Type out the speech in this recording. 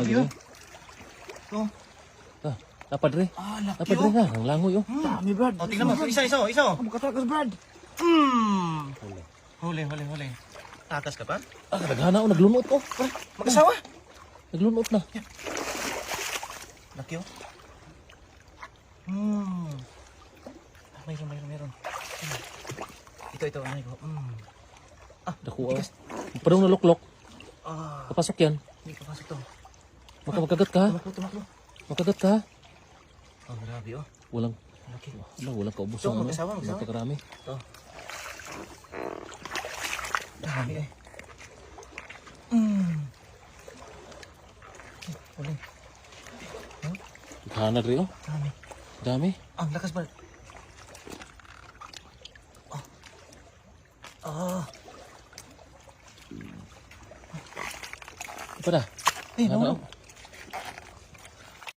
Lagi. Oh. Ah, dapat rin. Laki Dapat rin ha. Ang langoy oh. Dami, Brad. O, tingnan mo. Isa. Makatakas, Brad. Huli. Takas ka pa? Nagana oh. Naglunot oh. Mag-asawa? Naglunot na. Laki, oh. Mayroon. Ito, anay ko. Dako ah. Parang naluklok. Papasok yan. Hindi ka pasok to. Makagat ka. Tumaklo. Makagat ka. Grabe, oh. Walang Laki. walang kaubos Ito, ng mag-asawa. Napakarami. Ito. Dami, eh. Huli. Hanad rin oh. Dami. Dami. Ang lakas ba? Apa dah? Eh, Ano? no.